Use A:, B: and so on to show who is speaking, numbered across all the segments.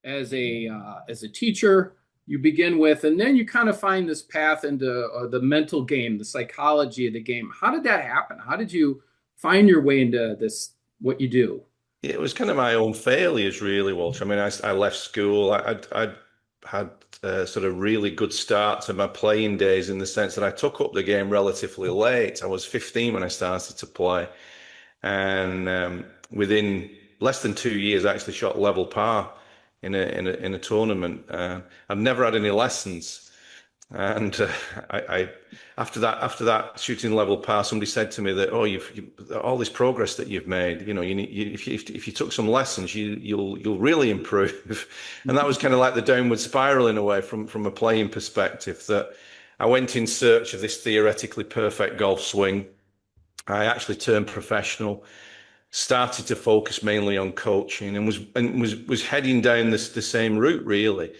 A: as a teacher. You begin with, and then you kind of find this path into the mental game, the psychology of the game. How did that happen? How did you find your way into this, what you do?
B: It was kind of my own failures, really, Walter. I mean, I left school. I had a sort of really good start to my playing days in the sense that I took up the game relatively late. I was 15 when I started to play, and within less than 2 years, I actually shot level par in a tournament. I've never had any lessons, and I after that shooting level par, somebody said to me that, oh, you all this progress that you've made, if you took some lessons, you'll really improve. And that was kind of like the downward spiral in a way from a playing perspective. That I went in search of this theoretically perfect golf swing. I actually turned professional, started to focus mainly on coaching, and was heading down the same route really.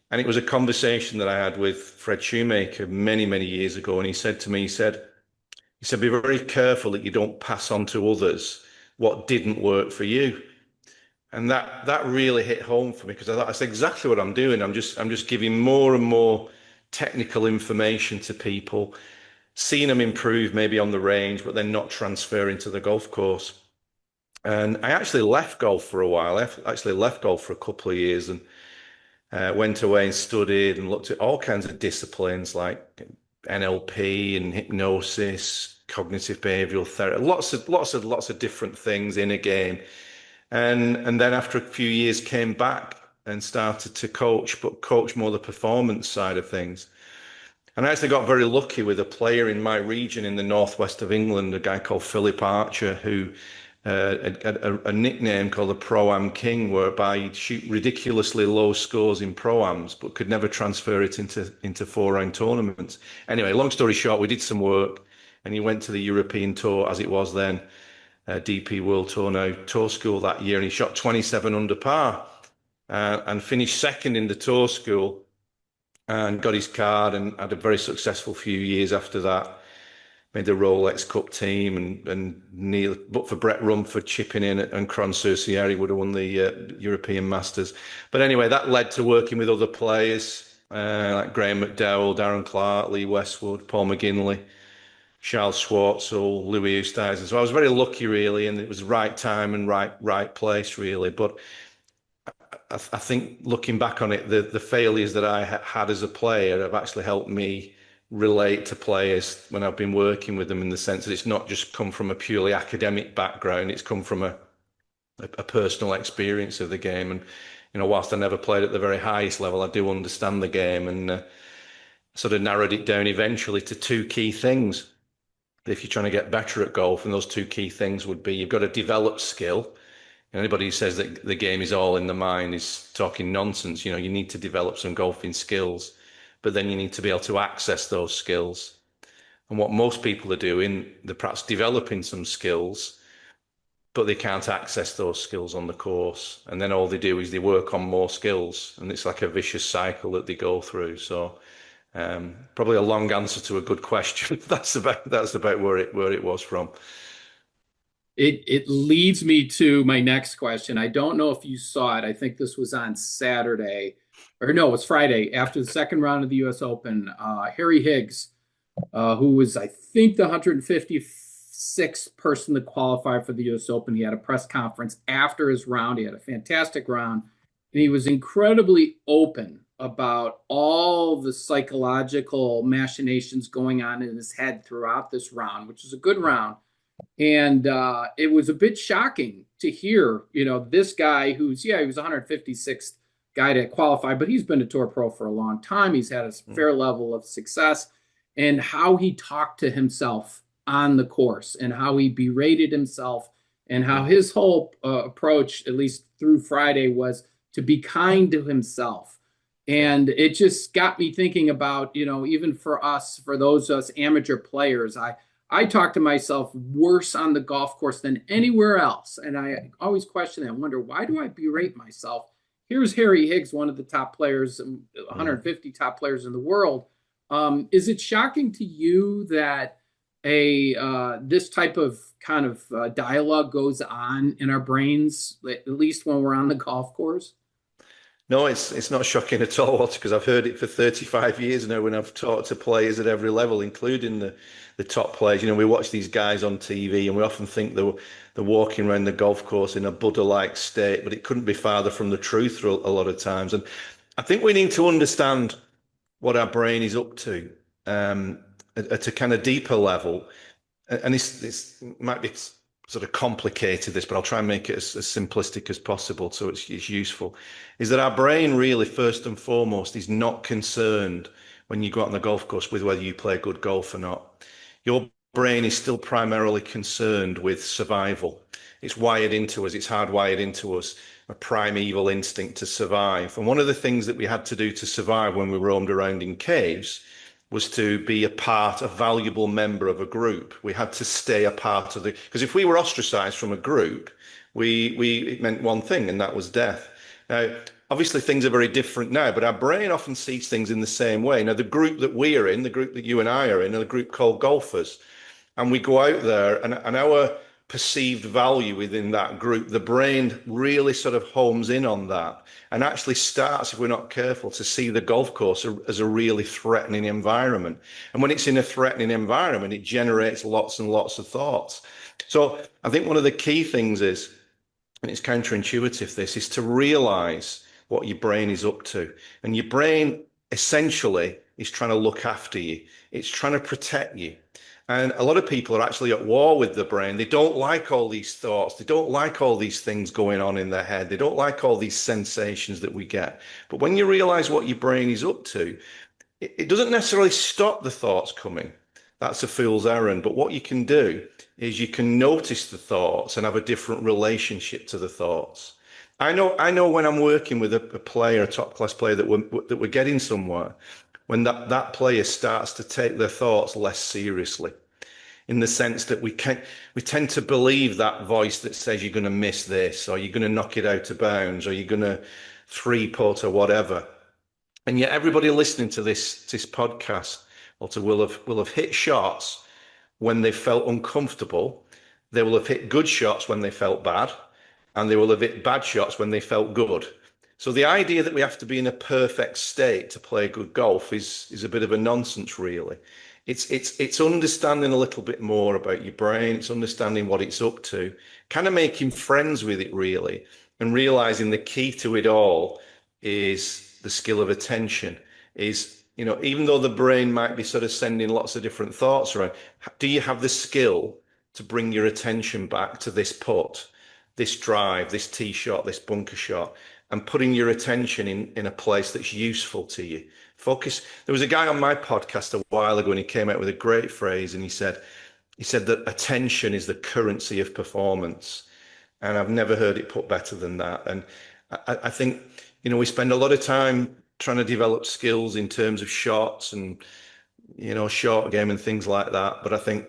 B: And it was a conversation that I had with Fred Shoemaker many years ago, and he said to me, he said, be very careful that you don't pass on to others what didn't work for you. And that really hit home for me, because I thought that's exactly what I'm doing. I'm just giving more and more technical information to people, seeing them improve maybe on the range, but then not transferring to the golf course. And I actually left golf for a while. I actually left golf for a couple of years and went away and studied and looked at all kinds of disciplines like NLP and hypnosis, cognitive behavioral therapy, lots of different things in a game. And then after a few years came back and started to coach, but coach more the performance side of things. And I actually got very lucky with a player in my region in the northwest of England, a guy called Philip Archer, who a nickname called the Pro-Am King, whereby he'd shoot ridiculously low scores in Pro-Ams, but could never transfer it into four-round tournaments. Anyway, long story short, we did some work, and he went to the European Tour, as it was then, DP World Tour now, Tour School that year, and he shot 27 under par, and finished second in the Tour School, and got his card, and had a very successful few years after that. Made the Rolex Cup team, and nearly, but for Brett Rumford chipping in and Cron Cercieri, would have won the European Masters. But anyway, that led to working with other players like Graeme McDowell, Darren Clarke, Lee Westwood, Paul McGinley, Charles Schwartzel, Louis Oosthuizen. So I was very lucky, really, and it was right time and right place, really. But I think looking back on it, the failures that I had as a player have actually helped me relate to players when I've been working with them, in the sense that it's not just come from a purely academic background, it's come from a personal experience of the game. And, whilst I never played at the very highest level, I do understand the game, and sort of narrowed it down eventually to two key things. If you're trying to get better at golf, and those two key things would be, you've got to develop skill. Anybody who says that the game is all in the mind is talking nonsense. You need to develop some golfing skills, but then you need to be able to access those skills. And what most people are doing, they're perhaps developing some skills, but they can't access those skills on the course. And then all they do is they work on more skills, and it's like a vicious cycle that they go through. So probably a long answer to a good question. That's about where it was from.
A: It leads me to my next question. I don't know if you saw it. I think this was on Saturday, or no, it was Friday after the second round of the U.S. Open. Harry Higgs, who was, I think, the 156th person to qualify for the U.S. Open. He had a press conference after his round. He had a fantastic round, and he was incredibly open about all the psychological machinations going on in his head throughout this round, which is a good round. And it was a bit shocking to hear, this guy who's, he was 156th guy to qualify, but he's been a tour pro for a long time. He's had a fair level of success, and how he talked to himself on the course, and how he berated himself, and how his whole approach, at least through Friday, was to be kind to himself. And it just got me thinking about, even for us, for those of us amateur players, I talk to myself worse on the golf course than anywhere else. And I always question that. I wonder, why do I berate myself? Here's Harry Higgs, one of the top players, 150 top players in the world. Is it shocking to you that this type of kind of dialogue goes on in our brains, at least when we're on the golf course?
B: No, it's not shocking at all, Walter, because I've heard it for 35 years now when I've talked to players at every level, including the top players. You know, we watch these guys on TV and we often think they're walking around the golf course in a Buddha-like state, but it couldn't be farther from the truth a lot of times. And I think we need to understand what our brain is up to at a kind of deeper level. And this might be sort of complicated, this, but I'll try and make it as simplistic as possible so it's useful. Is that our brain really, first and foremost, is not concerned when you go out on the golf course with whether you play good golf or not. Your brain is still primarily concerned with survival. It's wired into us, it's hardwired into us, a primeval instinct to survive. And one of the things that we had to do to survive when we roamed around in caves was to be a valuable member of a group. We had to stay a part of because if we were ostracized from a group, it meant one thing, and that was death. Now, obviously things are very different now, but our brain often sees things in the same way. Now, the group that we are in, the group that you and I are in, are a group called golfers. And we go out there and our perceived value within that group, the brain really sort of homes in on that and actually starts, if we're not careful, to see the golf course as a really threatening environment. And when it's in a threatening environment, it generates lots and lots of thoughts. So I think one of the key things is, and it's counterintuitive, this is to realize what your brain is up to. And your brain essentially is trying to look after you. It's trying to protect you. And a lot of people are actually at war with the brain. They don't like all these thoughts. They don't like all these things going on in their head. They don't like all these sensations that we get. But when you realize what your brain is up to, it doesn't necessarily stop the thoughts coming. That's a fool's errand. But what you can do is you can notice the thoughts and have a different relationship to the thoughts. I know when I'm working with a player, a top class player that we're getting somewhere, when that player starts to take their thoughts less seriously, in the sense that we tend to believe that voice that says you're going to miss this, or you're going to knock it out of bounds, or you're going to three putt or whatever. And yet everybody listening to this podcast, Walter, will have hit shots when they felt uncomfortable. They will have hit good shots when they felt bad, and they will have hit bad shots when they felt good. So the idea that we have to be in a perfect state to play good golf is a bit of a nonsense, really. It's understanding a little bit more about your brain. It's understanding what it's up to, kind of making friends with it, really, and realizing the key to it all is the skill of attention. Is, you know, even though the brain might be sort of sending lots of different thoughts around, do you have the skill to bring your attention back to this putt, this drive, this tee shot, this bunker shot, and putting your attention in a place that's useful to you? Focus. There was a guy on my podcast a while ago and he came out with a great phrase, and he said that attention is the currency of performance. And I've never heard it put better than that. And I think, you know, we spend a lot of time trying to develop skills in terms of shots and, you know, short game and things like that. But I think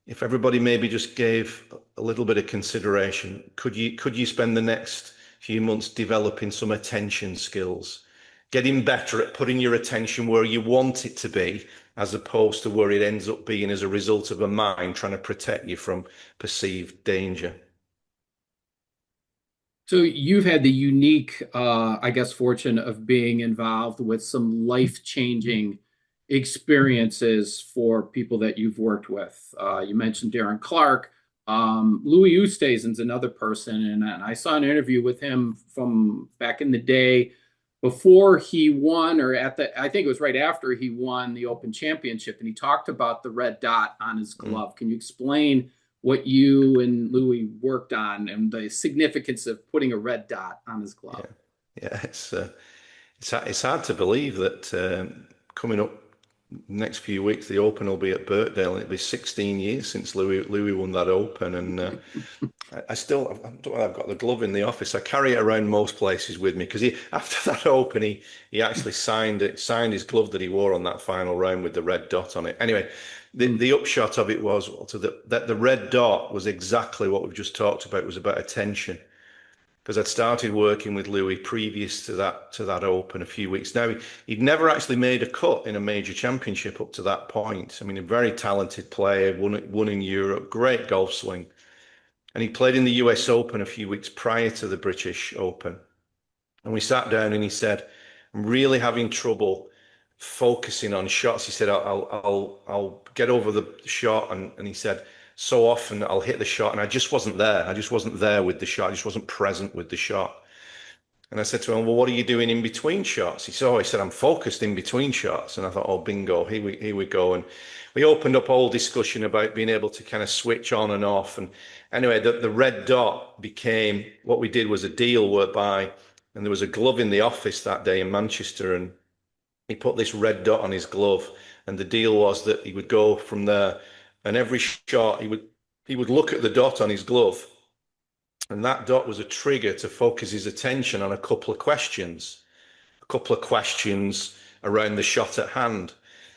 B: if everybody maybe just gave a little bit of consideration, could you spend the next few months developing some attention skills, getting better at putting your attention where you want it to be, as opposed to where it ends up being as a result of a mind trying to protect you from perceived danger.
A: So you've had the unique, I guess, fortune of being involved with some life-changing experiences for people that you've worked with. You mentioned Darren Clarke. Louis Oosthuizen's another person, and I saw an interview with him from back in the day before he won, or I think it was right after he won the Open Championship, and he talked about the red dot on his glove. Can you explain what you and Louis worked on and the significance of putting a red dot on his glove?
B: Yeah, it's hard to believe that coming up next few weeks, the Open will be at Birkdale, and it'll be 16 years since Louis won that Open. And I don't know, I've got the glove in the office. I carry it around most places with me because after that Open, he actually signed his glove that he wore on that final round with the red dot on it. Anyway, the upshot of it was that the red dot was exactly what we've just talked about. It was about attention. Because I'd started working with Louis previous to that Open a few weeks. Now, he'd never actually made a cut in a major championship up to that point. I mean, a very talented player, won in Europe, great golf swing. And he played in the US Open a few weeks prior to the British Open. And we sat down and he said, I'm really having trouble focusing on shots. He said, I'll get over the shot. And he said, so often I'll hit the shot and I just wasn't there. I just wasn't there with the shot. I just wasn't present with the shot. And I said to him, well, what are you doing in between shots? He said, I'm focused in between shots. And I thought, oh, bingo, here we go. And we opened up a whole discussion about being able to kind of switch on and off. And anyway, the red dot became, what we did was a deal whereby, and there was a glove in the office that day in Manchester, and he put this red dot on his glove. And the deal was that he would go from there, and every shot he would look at the dot on his glove, and that dot was a trigger to focus his attention on a couple of questions around the shot at hand.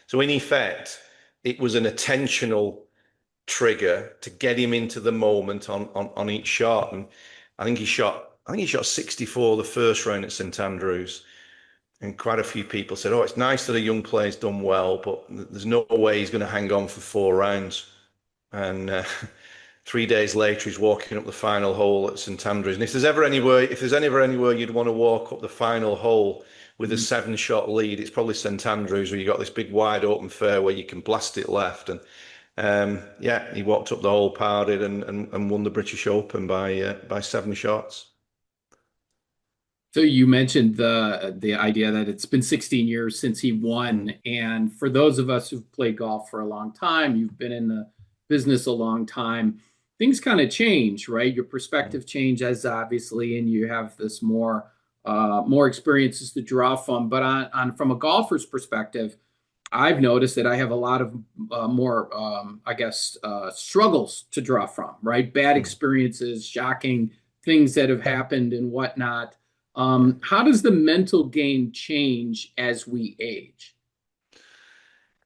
B: So in effect, it was an attentional trigger to get him into the moment on each shot. And I think he shot 64 the first round at St Andrews. And quite a few people said, oh, it's nice that a young player's done well, but there's no way he's going to hang on for 4 rounds. And 3 days later, he's walking up the final hole at St Andrews. And if there's ever anywhere you'd want to walk up the final hole with a 7-shot lead, it's probably St Andrews, where you got this big wide open fairway, you can blast it left. And yeah, he walked up the hole, parred it, and won the British Open by 7 shots.
A: So you mentioned the idea that it's been 16 years since he won, and for those of us who've played golf for a long time, you've been in the business a long time, things kind of change, right? Your perspective changes obviously, and you have this more experiences to draw from. But on from a golfer's perspective, I've noticed that I have a lot of more, I guess, struggles to draw from, right? Bad experiences, shocking things that have happened and whatnot. How does the mental game change as we age?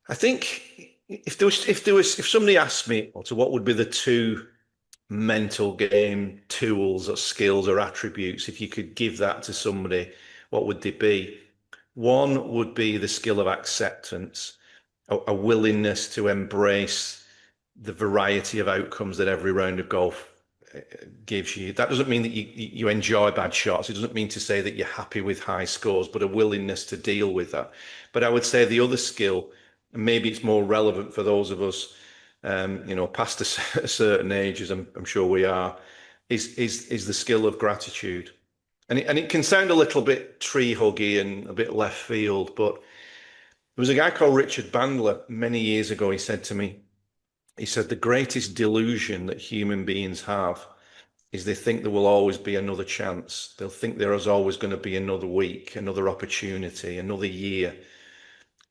B: I think if somebody asked me, Walter, what would be the two mental game tools or skills or attributes, if you could give that to somebody, what would they be? One would be the skill of acceptance, a willingness to embrace the variety of outcomes that every round of golf gives you. That doesn't mean that you enjoy bad shots. It doesn't mean to say that you're happy with high scores, but a willingness to deal with that. But I would say the other skill, and maybe it's more relevant for those of us, past a certain age, as I'm sure we are, is the skill of gratitude. And it can sound a little bit tree huggy and a bit left field, but there was a guy called Richard Bandler many years ago. He said, the greatest delusion that human beings have is they think there will always be another chance. They'll think there is always going to be another week, another opportunity, another year.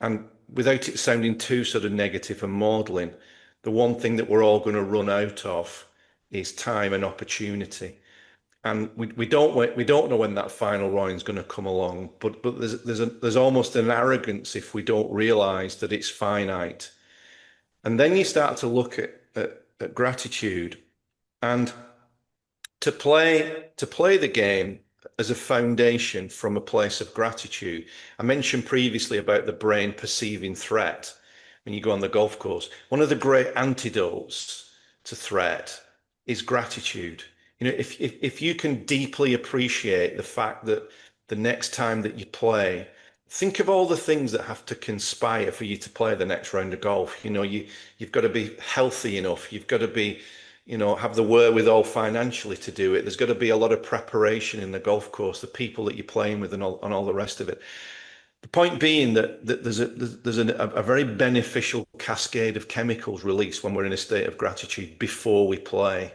B: And without it sounding too sort of negative and maudlin, the one thing that we're all going to run out of is time and opportunity. And we don't know when that final round is going to come along, but there's almost an arrogance if we don't realize that it's finite. And then you start to look at gratitude, and to play the game as a foundation from a place of gratitude. I mentioned previously about the brain perceiving threat when you go on the golf course. One of the great antidotes to threat is gratitude. If you can deeply appreciate the fact that the next time that you play, think of all the things that have to conspire for you to play the next round of golf. You've got to be healthy enough. You've got to be, have the wherewithal financially to do it. There's got to be a lot of preparation in the golf course, the people that you're playing with, and all the rest of it. The point being that there's a very beneficial cascade of chemicals released when we're in a state of gratitude before we play.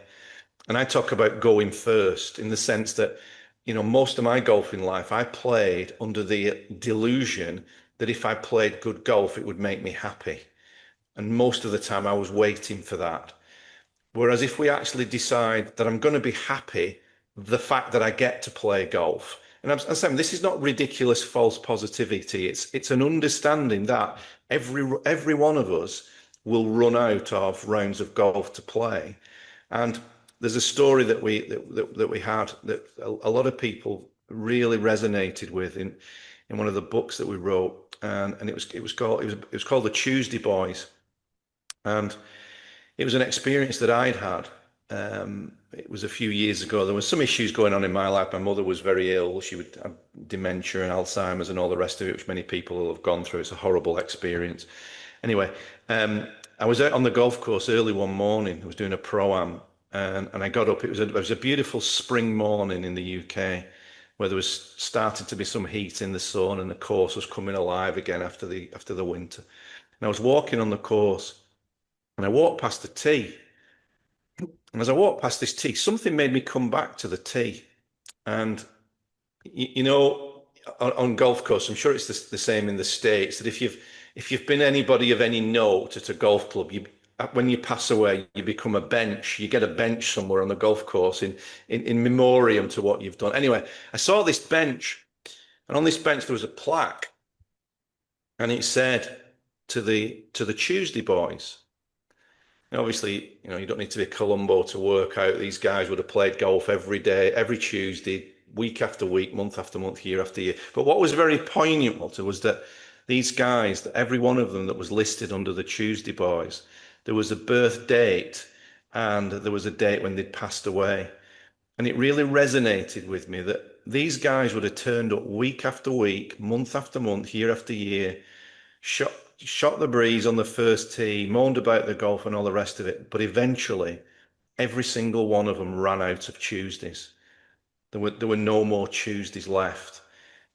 B: And I talk about going first in the sense that, most of my golfing life, I played under the delusion that if I played good golf, it would make me happy. And most of the time I was waiting for that. Whereas if we actually decide that I'm going to be happy, the fact that I get to play golf, and I'm saying this is not ridiculous false positivity. It's an understanding that every one of us will run out of rounds of golf to play. And there's a story that we had that a lot of people really resonated with in one of the books that we wrote, and it was called The Tuesday Boys, and it was an experience that I'd had. It was a few years ago. There was some issues going on in my life. My mother was very ill. She would have dementia and Alzheimer's and all the rest of it, which many people have gone through. It's a horrible experience. Anyway, I was out on the golf course early one morning. I was doing a pro-am, and I got up. It was a beautiful spring morning in the UK, where there was starting to be some heat in the sun, and the course was coming alive again after the winter. And I was walking on the course, and I walked past the tee. And as I walked past this tee, something made me come back to the tee. And you know, on golf course, I'm sure it's the same in the States, that if you've been anybody of any note at a golf club, when you pass away, you become a bench. You get a bench somewhere on the golf course in memoriam to what you've done. Anyway, I saw this bench, and on this bench there was a plaque, and it said to the Tuesday boys. And obviously, you don't need to be Columbo to work out these guys would have played golf every day, every Tuesday, week after week, month after month, year after year. But what was very poignant, Walter, was that these guys, that every one of them that was listed under the Tuesday boys, there was a birth date and there was a date when they'd passed away. And it really resonated with me that these guys would have turned up week after week, month after month, year after year, shot the breeze on the first tee, moaned about the golf and all the rest of it. But eventually, every single one of them ran out of Tuesdays. There were no more Tuesdays left.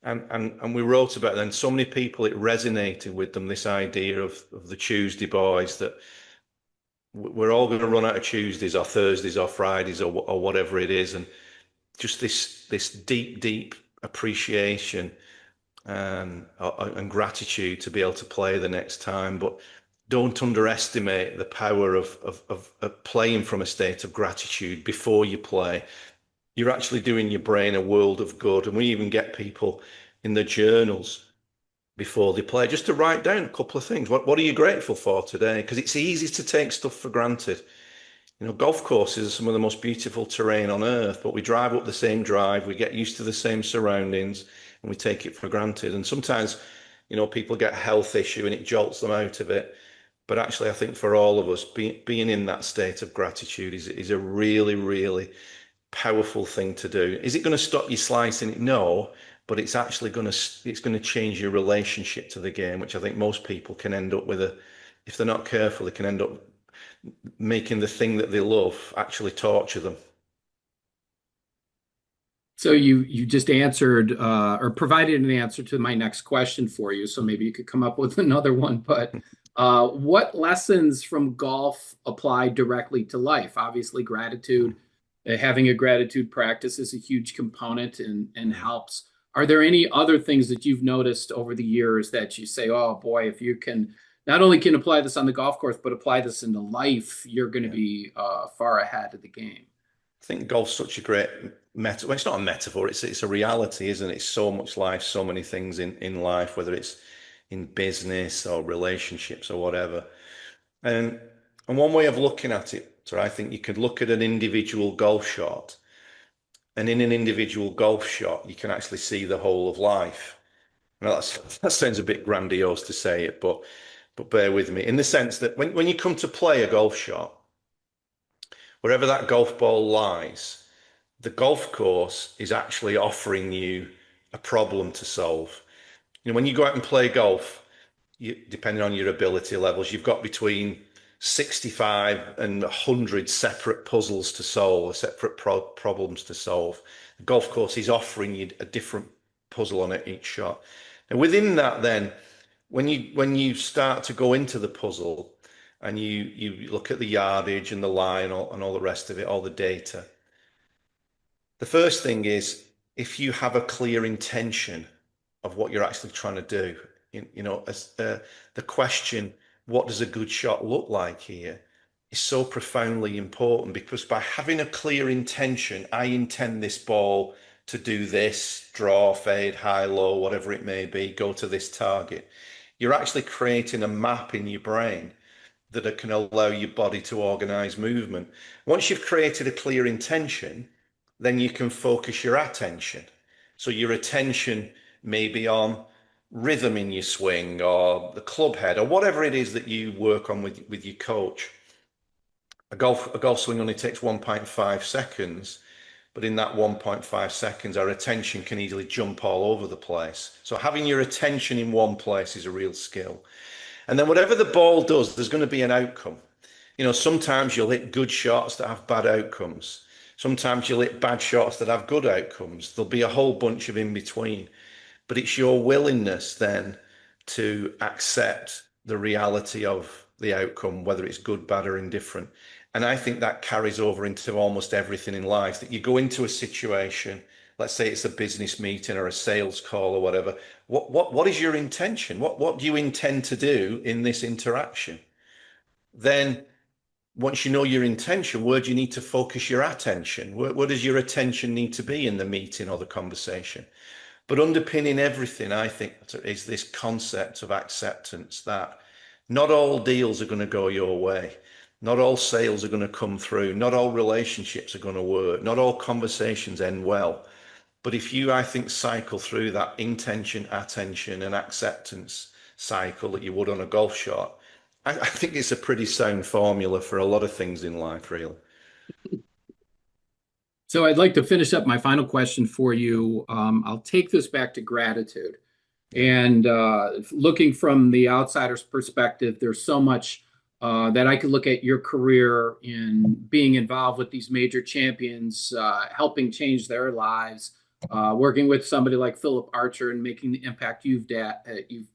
B: And we wrote about it, and so many people, it resonated with them, this idea of the Tuesday boys, that we're all going to run out of Tuesdays or Thursdays or Fridays or whatever it is. And just this deep appreciation and gratitude to be able to play the next time. But don't underestimate the power of playing from a state of gratitude before you play. You're actually doing your brain a world of good. And we even get people in the journals before they play just to write down a couple of things. What are you grateful for today? Because it's easy to take stuff for granted. Golf courses are some of the most beautiful terrain on earth, but we drive up the same drive, we get used to the same surroundings, and we take it for granted. And sometimes, people get a health issue and it jolts them out of it. But actually, I think for all of us, being in that state of gratitude is a really, really powerful thing to do. Is it going to stop you slicing it? No, but it's actually going to change your relationship to the game, which I think most people can end up with if they're not careful, they can end up making the thing that they love actually torture them.
A: So you just answered or provided an answer to my next question for you. So maybe you could come up with another one. But what lessons from golf apply directly to life? Obviously, gratitude, having a gratitude practice is a huge component and helps. Are there any other things that you've noticed over the years that you say, oh boy, if you can not only can apply this on the golf course, but apply this into life, you're going to be far ahead of the game?
B: I think golf's such a great metaphor. Well, it's not a metaphor, it's a reality, isn't it? It's so much life, so many things in life, whether it's in business or relationships or whatever. And and one way of looking at it, so I think you could look at an individual golf shot, and in an individual golf shot, you can actually see the whole of life. Now that sounds a bit grandiose to say it, but bear with me in the sense that when you come to play a golf shot, wherever that golf ball lies, the golf course is actually offering you a problem to solve. When you go out and play golf, depending on your ability levels, you've got between 65 and 100 separate puzzles to solve, separate problems to solve. The golf course is offering you a different puzzle on each shot. And within that, then, when you start to go into the puzzle and you look at the yardage and the lie and all the rest of it, all the data, the first thing is, if you have a clear intention of what you're actually trying to do, as the question, what does a good shot look like here, is so profoundly important, because by having a clear intention, I intend this ball to do this, draw, fade, high, low, whatever it may be, go to this target. You're actually creating a map in your brain that can allow your body to organize movement. Once you've created a clear intention, then you can focus your attention. So your attention may be on rhythm in your swing or the club head or whatever it is that you work on with your coach. a golf swing only takes 1.5 seconds, but in that 1.5 seconds, our attention can easily jump all over the place. So having your attention in one place is a real skill. And then whatever the ball does, there's going to be an outcome. Sometimes you'll hit good shots that have bad outcomes. Sometimes you'll hit bad shots that have good outcomes. There'll be a whole bunch of in between. But it's your willingness then to accept the reality of the outcome, whether it's good, bad, or indifferent. And I think that carries over into almost everything in life, that you go into a situation, let's say it's a business meeting or a sales call or whatever. What is your intention? What do you intend to do in this interaction? Then once you know your intention, where do you need to focus your attention? Where does your attention need to be in the meeting or the conversation? But underpinning everything, I think, is this concept of acceptance that not all deals are going to go your way. Not all sales are going to come through. Not all relationships are going to work. Not all conversations end well. But if you, I think, cycle through that intention, attention, and acceptance cycle that you would on a golf shot, I think it's a pretty sound formula for a lot of things in life, really.
A: So I'd like to finish up my final question for you. I'll take this back to gratitude.
B: Yeah.
A: And looking from the outsider's perspective, there's so much that I could look at your career in being involved with these major champions, helping change their lives, working with somebody like Philip Archer and making the impact you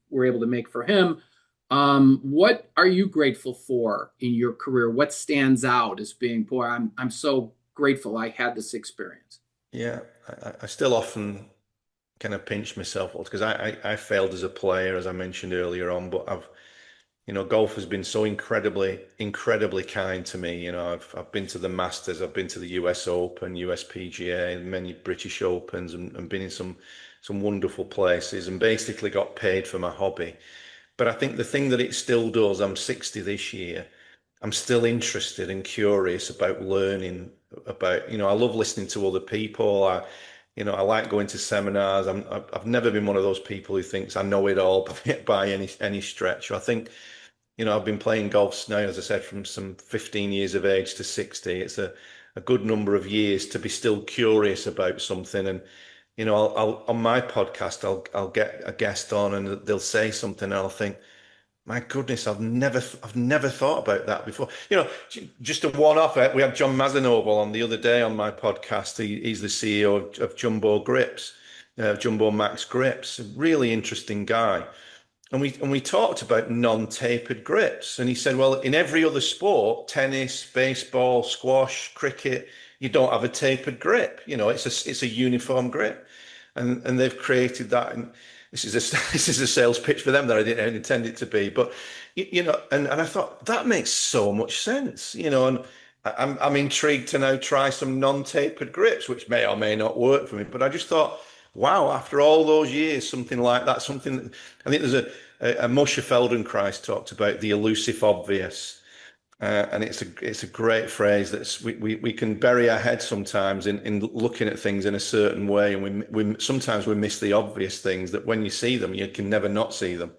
A: were able to make for him. What are you grateful for in your career? What stands out as being, boy, I'm so grateful I had this experience?
B: Yeah, I still often kind of pinch myself because I failed as a player, as I mentioned earlier on, but golf has been so incredibly kind to me. I've been to the Masters, I've been to the US Open, US PGA, many British Opens, and been in some wonderful places, and basically got paid for my hobby. But I think the thing that it still does, I'm 60 this year, I'm still interested and curious about learning about, I love listening to other people. I like going to seminars. I've never been one of those people who thinks I know it all by any stretch. I think, I've been playing golf now, as I said, from some 15 years of age to 60. It's a good number of years to be still curious about something. And, I'll on my podcast, I'll get a guest on and they'll say something and I'll think, my goodness, I've never thought about that before. Just a one-off. We had John Mazanoble on the other day on my podcast. He's the CEO of Jumbo Grips, Jumbo Max Grips. A really interesting guy. And we talked about non-tapered grips. And he said, well, in every other sport, tennis, baseball, squash, cricket, you don't have a tapered grip. It's a uniform grip. And they've created that. And this is a sales pitch for them that I didn't intend it to be. But and I thought that makes so much sense. And I'm intrigued to now try some non-tapered grips, which may or may not work for me. But I just thought, wow, after all those years, something like that, something that, I think there's a Moshe Feldenkrais talked about the elusive obvious. And it's a great phrase that we can bury our head sometimes in looking at things in a certain way, and we sometimes we miss the obvious things that when you see them, you can never not see them.